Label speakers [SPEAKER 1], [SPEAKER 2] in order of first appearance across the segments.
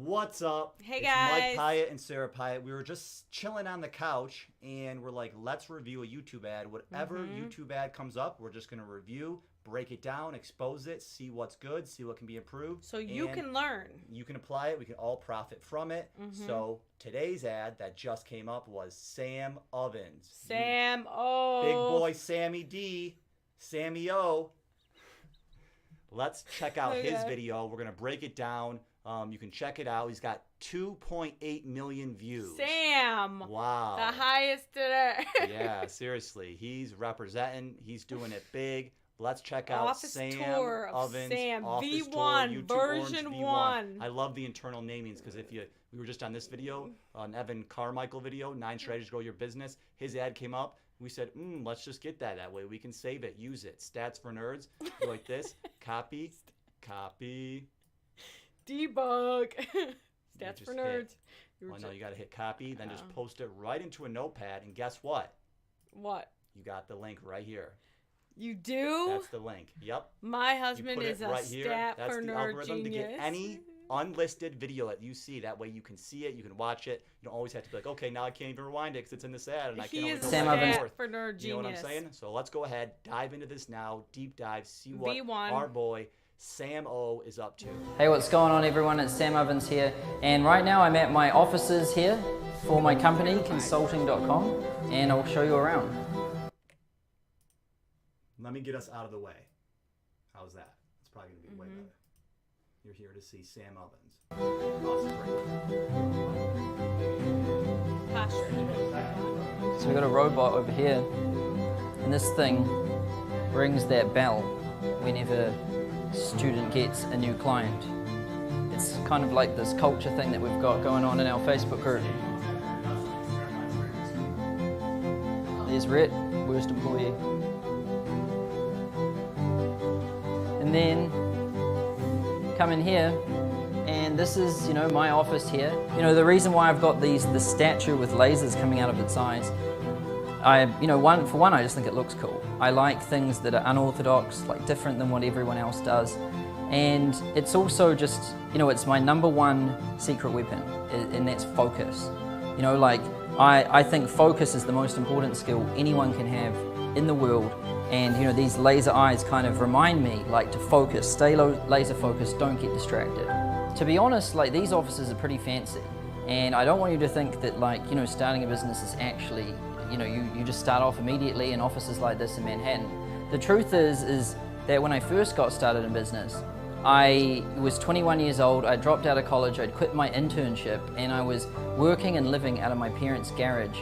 [SPEAKER 1] What's up?
[SPEAKER 2] Hey
[SPEAKER 1] it's
[SPEAKER 2] guys.
[SPEAKER 1] Mike Pyatt and Sarah Pyatt. We were just chilling on the couch and we're like, let's review a YouTube ad. Whatever YouTube ad comes up, we're just going to review, break it down, expose it, see what's good, see what can be improved.
[SPEAKER 2] So you can learn.
[SPEAKER 1] You can apply it. We can all profit from it. So today's ad that just came up was Sam Ovens.
[SPEAKER 2] Sam O.
[SPEAKER 1] Big boy Sammy D. Sammy O. Let's check out his video. We're going to break it down. You can check it out. He's got 2.8 million views.
[SPEAKER 2] Sam.
[SPEAKER 1] Wow.
[SPEAKER 2] The highest today.
[SPEAKER 1] Yeah, seriously. He's representing. He's doing it big. Let's check out
[SPEAKER 2] Office
[SPEAKER 1] Sam
[SPEAKER 2] tour of
[SPEAKER 1] Ovens.
[SPEAKER 2] Sam.
[SPEAKER 1] Office
[SPEAKER 2] V1,
[SPEAKER 1] tour, YouTube
[SPEAKER 2] version
[SPEAKER 1] Orange,
[SPEAKER 2] 1.
[SPEAKER 1] I love the internal namings because we were just on this video, an Evan Carmichael video, 9 Strategies to Grow Your Business. His ad came up. We said, let's just get that. That way we can save it, use it. Stats for nerds. Go like this. Copy.
[SPEAKER 2] Debug. Stats for nerds.
[SPEAKER 1] Well, no, you got to hit copy, then just post it right into a notepad, and guess what?
[SPEAKER 2] What?
[SPEAKER 1] You got the link right here.
[SPEAKER 2] You do?
[SPEAKER 1] That's the link. Yep.
[SPEAKER 2] My husband is a
[SPEAKER 1] right here.
[SPEAKER 2] stat
[SPEAKER 1] That's
[SPEAKER 2] for
[SPEAKER 1] the
[SPEAKER 2] nerd
[SPEAKER 1] algorithm
[SPEAKER 2] genius.
[SPEAKER 1] to get any unlisted video that you see. That way you can see it, you can watch it. You don't always have to be like, okay, now I can't even rewind it because it's in this ad, and I can't always go
[SPEAKER 2] Sam
[SPEAKER 1] back and
[SPEAKER 2] Ovens
[SPEAKER 1] forth.
[SPEAKER 2] For nerd genius.
[SPEAKER 1] You know what I'm saying? So let's go ahead, dive into this now, deep dive, see what
[SPEAKER 2] V1.
[SPEAKER 1] our boy Sam O is up to.
[SPEAKER 3] Hey, what's going on everyone? It's Sam Ovens here, and right now I'm at my offices here for my company, consulting.com, and I'll show you around.
[SPEAKER 1] Let me get us out of the way. How's that? It's probably going to be way better. You're here to see Sam Ovens.
[SPEAKER 3] So we've got a robot over here, and this thing rings that bell whenever a student gets a new client. It's kind of like this culture thing that we've got going on in our Facebook group. There's Rhett, worst employee. And then come in here, and this is, my office here. The reason why I've got this statue with lasers coming out of its eyes, for one, I just think it looks cool. I like things that are unorthodox, like different than what everyone else does. And it's also just, it's my #1 secret weapon, and that's focus. I think focus is the most important skill anyone can have in the world. And these laser eyes kind of remind me to focus, stay laser focused, don't get distracted. To be honest, these offices are pretty fancy, and I don't want you to think that starting a business is actually, you just start off immediately in offices like this in Manhattan. The truth is that when I first got started in business, I was 21 years old, I dropped out of college, I'd quit my internship, and I was working and living out of my parents' garage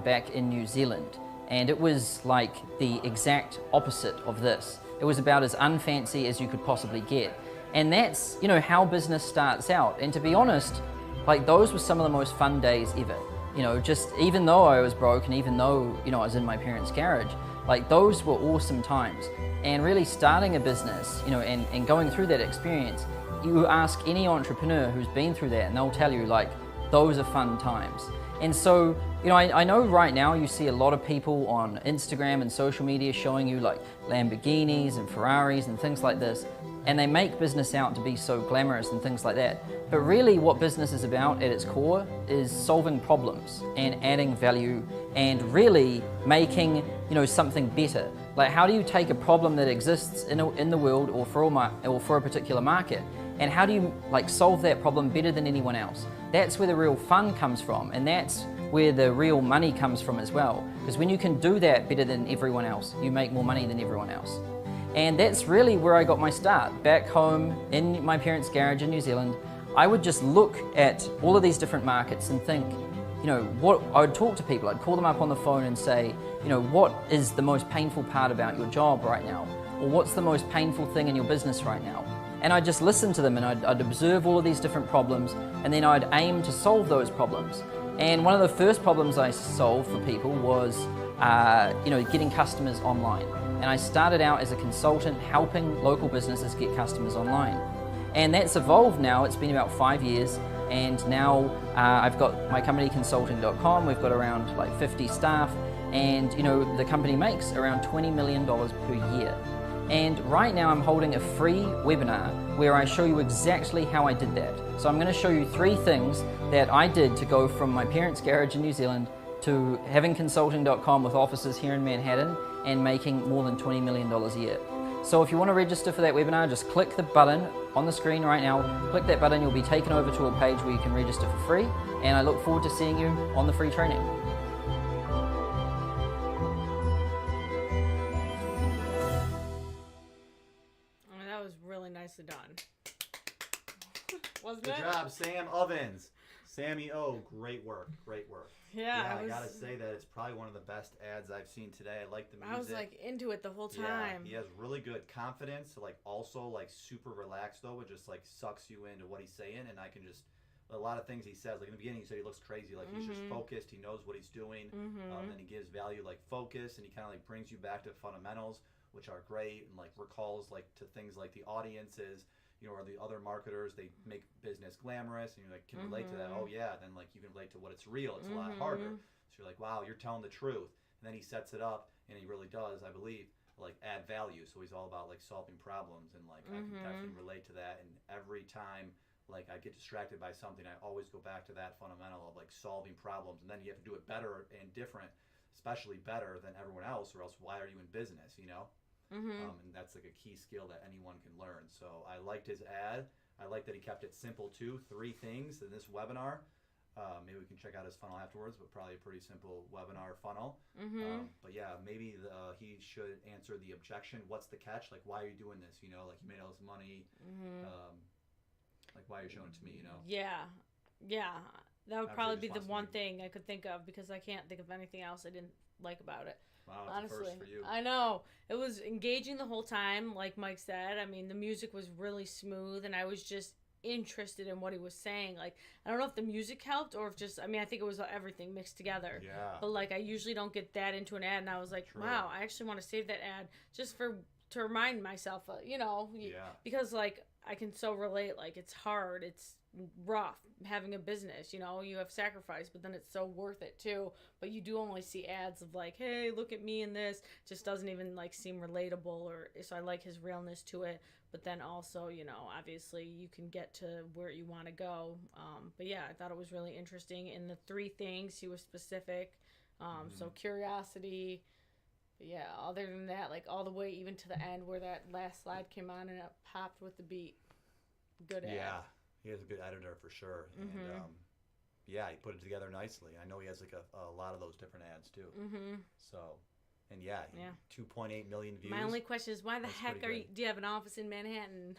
[SPEAKER 3] back in New Zealand. And it was like the exact opposite of this. It was about as unfancy as you could possibly get. And that's, how business starts out. And to be honest, those were some of the most fun days ever. Just even though I was broke and even though, I was in my parents' garage, those were awesome times. And really starting a business, and going through that experience, you ask any entrepreneur who's been through that and they'll tell you those are fun times. And so, I know right now you see a lot of people on Instagram and social media showing you Lamborghinis and Ferraris and things like this, and they make business out to be so glamorous and things like that. But really what business is about at its core is solving problems and adding value and really making, something better. How do you take a problem that exists in the world or for a particular market, and how do you solve that problem better than anyone else? That's where the real fun comes from, and that's where the real money comes from as well. Because when you can do that better than everyone else, you make more money than everyone else. And that's really where I got my start. Back home in my parents' garage in New Zealand, I would just look at all of these different markets and think, what I would talk to people. I'd call them up on the phone and say, what is the most painful part about your job right now? Or what's the most painful thing in your business right now? And I'd just listen to them, and I'd observe all of these different problems, and then I'd aim to solve those problems. And one of the first problems I solved for people was, getting customers online. And I started out as a consultant helping local businesses get customers online. And that's evolved now. It's been about 5 years, and now I've got my company consulting.com. We've got around 50 staff, and the company makes around $20 million per year. And right now I'm holding a free webinar where I show you exactly how I did that. So I'm going to show you 3 things that I did to go from my parents' garage in New Zealand to having consulting.com with offices here in Manhattan and making more than $20 million a year. So if you want to register for that webinar, just click the button on the screen right now. Click that button, you'll be taken over to a page where you can register for free, and I look forward to seeing you on the free training.
[SPEAKER 2] That was really nicely done. Wasn't
[SPEAKER 1] Good
[SPEAKER 2] it?
[SPEAKER 1] job, Sam Ovens. Sammy O, great work, great work.
[SPEAKER 2] Yeah,
[SPEAKER 1] I gotta say that it's probably one of the best ads I've seen today. I like the music.
[SPEAKER 2] I was like into it the whole time.
[SPEAKER 1] Yeah, he has really good confidence. Like also like super relaxed though, it just like sucks you into what he's saying. And I can just a lot of things he says. Like in the beginning, he said he looks crazy. Like he's just focused. He knows what he's doing. And he gives value like focus, and he kind of like brings you back to fundamentals, which are great, and like recalls like to things like the audiences. You know, or the other marketers, they make business glamorous, and you like can relate to that. Oh yeah, then like you can relate to what it's real. It's a lot harder. So you're like, wow, you're telling the truth. And then he sets it up, and he really does, I believe, like add value. So he's all about like solving problems, and like I can definitely relate to that. And every time like I get distracted by something, I always go back to that fundamental of like solving problems. And then you have to do it better and different, especially better than everyone else, or else why are you in business? You know. And that's like a key skill that anyone can learn. So I liked his ad. I like that he kept it simple too. 3 things in this webinar. Maybe we can check out his funnel afterwards, but probably a pretty simple webinar funnel. But yeah, maybe he should answer the objection. What's the catch? Like, why are you doing this? You know, like you made all this money. Like, why are you showing it to me? You know?
[SPEAKER 2] Yeah. That would
[SPEAKER 1] Obviously
[SPEAKER 2] probably
[SPEAKER 1] just
[SPEAKER 2] be the
[SPEAKER 1] wants to
[SPEAKER 2] one
[SPEAKER 1] be-
[SPEAKER 2] thing I could think of, because I can't think of anything else I didn't like about it.
[SPEAKER 1] Wow, it's
[SPEAKER 2] Honestly,
[SPEAKER 1] a first for you.
[SPEAKER 2] I know it was engaging the whole time, like Mike said. I mean, the music was really smooth, and I was just interested in what he was saying. Like, I don't know if the music helped or if just, I mean, I think it was everything mixed together.
[SPEAKER 1] Yeah.
[SPEAKER 2] But like, I usually don't get that into an ad, and I was like,
[SPEAKER 1] True.
[SPEAKER 2] wow, I actually want to save that ad just to remind myself, you know, because like I can so relate. Like, it's hard, it's rough having a business, you know, you have sacrifice, but then it's so worth it too. But you do only see ads of like, hey, look at me in this. Just doesn't even like seem relatable, or so I like his realness to it. But then also, you know, obviously you can get to where you want to go. But yeah, I thought it was really interesting. In the 3 things, he was specific. So curiosity. But yeah, other than that, like all the way even to the end where that last slide came on and it popped with the beat. Good ad.
[SPEAKER 1] Yeah. He has a good editor for sure. And yeah, he put it together nicely. I know he has like a lot of those different ads too. So, and yeah, 2.8 million views.
[SPEAKER 2] My only question is, why the
[SPEAKER 1] That's
[SPEAKER 2] heck
[SPEAKER 1] pretty good.
[SPEAKER 2] do you have an office in Manhattan?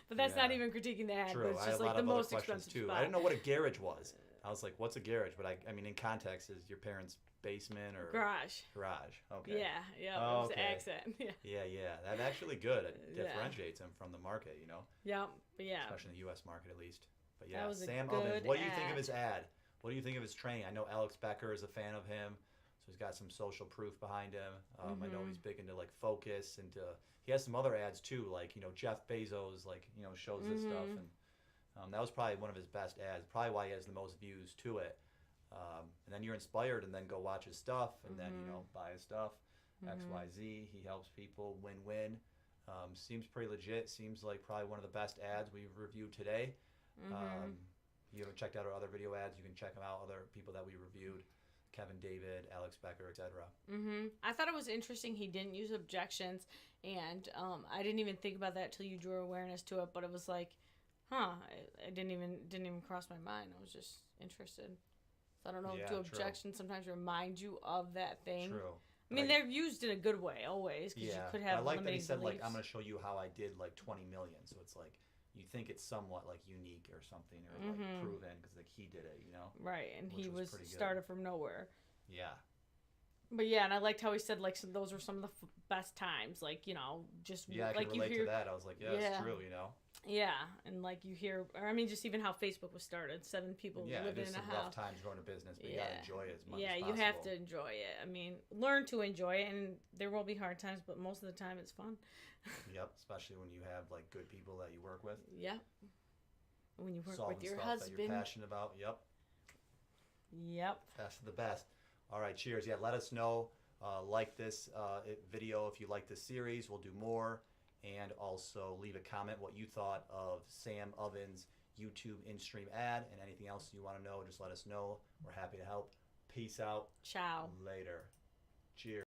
[SPEAKER 2] But that's not even critiquing the ad.
[SPEAKER 1] True.
[SPEAKER 2] But it's
[SPEAKER 1] I
[SPEAKER 2] just
[SPEAKER 1] had a
[SPEAKER 2] like
[SPEAKER 1] lot
[SPEAKER 2] the
[SPEAKER 1] of other
[SPEAKER 2] most
[SPEAKER 1] questions
[SPEAKER 2] expensive
[SPEAKER 1] too.
[SPEAKER 2] spot.
[SPEAKER 1] I didn't know what a garage was. I was like, what's a garage? But I mean, in context, is your parents' basement or
[SPEAKER 2] Garage.
[SPEAKER 1] Garage. Okay.
[SPEAKER 2] Yeah.
[SPEAKER 1] Oh,
[SPEAKER 2] It was the
[SPEAKER 1] okay.
[SPEAKER 2] accent.
[SPEAKER 1] Yeah. That's actually good. It
[SPEAKER 2] Yeah.
[SPEAKER 1] differentiates him from the market, you know,
[SPEAKER 2] Yeah, but yeah.
[SPEAKER 1] especially in the U.S. market at least. But yeah,
[SPEAKER 2] That was a
[SPEAKER 1] Sam
[SPEAKER 2] good
[SPEAKER 1] Ovens. What do you think of
[SPEAKER 2] ad.
[SPEAKER 1] his ad? What do you think of his training? I know Alex Becker is a fan of him, so he's got some social proof behind him. I know he's big into like focus, and he has some other ads too, like, you know, Jeff Bezos, like, you know, shows this stuff, and that was probably one of his best ads. Probably why he has the most views to it. And then you're inspired, and then go watch his stuff, and then, you know, buy his stuff. XYZ. He helps people win-win. Seems pretty legit. Seems like probably one of the best ads we've reviewed today. You haven't checked out our other video ads, you can check them out. Other people that we reviewed, Kevin David, Alex Becker, etc.
[SPEAKER 2] I thought it was interesting he didn't use objections, and I didn't even think about that till you drew awareness to it. But it was like, it didn't even cross my mind. I was just interested. So I don't know.
[SPEAKER 1] Yeah,
[SPEAKER 2] Do
[SPEAKER 1] true.
[SPEAKER 2] objections sometimes remind you of that thing?
[SPEAKER 1] True.
[SPEAKER 2] I mean, they're used in a good way always, because you could have
[SPEAKER 1] I like that he
[SPEAKER 2] limiting
[SPEAKER 1] said, like,
[SPEAKER 2] beliefs.
[SPEAKER 1] I'm going to show you how I did like 20 million. So it's like you think it's somewhat like unique or something, or like proven because like he did it, you know?
[SPEAKER 2] Right, and
[SPEAKER 1] Which
[SPEAKER 2] he
[SPEAKER 1] was
[SPEAKER 2] was
[SPEAKER 1] pretty good.
[SPEAKER 2] started from nowhere.
[SPEAKER 1] Yeah.
[SPEAKER 2] But yeah, and I liked how he said like, so those were some of the best times, like, you know, just
[SPEAKER 1] Yeah, I
[SPEAKER 2] like
[SPEAKER 1] can
[SPEAKER 2] you
[SPEAKER 1] relate
[SPEAKER 2] hear,
[SPEAKER 1] to that. I was like, yeah, it's true, you know?
[SPEAKER 2] yeah, and like you hear, or I mean, just even how Facebook was started, 7 people
[SPEAKER 1] Yeah,
[SPEAKER 2] living
[SPEAKER 1] there's
[SPEAKER 2] in a
[SPEAKER 1] some rough
[SPEAKER 2] house.
[SPEAKER 1] times growing a business, but you gotta enjoy it as much as
[SPEAKER 2] Yeah,
[SPEAKER 1] possible.
[SPEAKER 2] you have to enjoy it. I mean, learn to enjoy it, and there will be hard times, but most of the time it's fun.
[SPEAKER 1] Yep, especially when you have like good people that you work with.
[SPEAKER 2] Yeah. When you work
[SPEAKER 1] Solving
[SPEAKER 2] with your
[SPEAKER 1] stuff
[SPEAKER 2] husband.
[SPEAKER 1] that you're passionate about. Yep.
[SPEAKER 2] Yep.
[SPEAKER 1] Best of the best. All right, cheers. Yeah, let us know. Like this video if you like this series. We'll do more. and also leave a comment what you thought of Sam Oven's YouTube Instream ad, and anything else you want to know, just let us know. We're happy to help. Peace out.
[SPEAKER 2] Ciao.
[SPEAKER 1] Later. Cheers.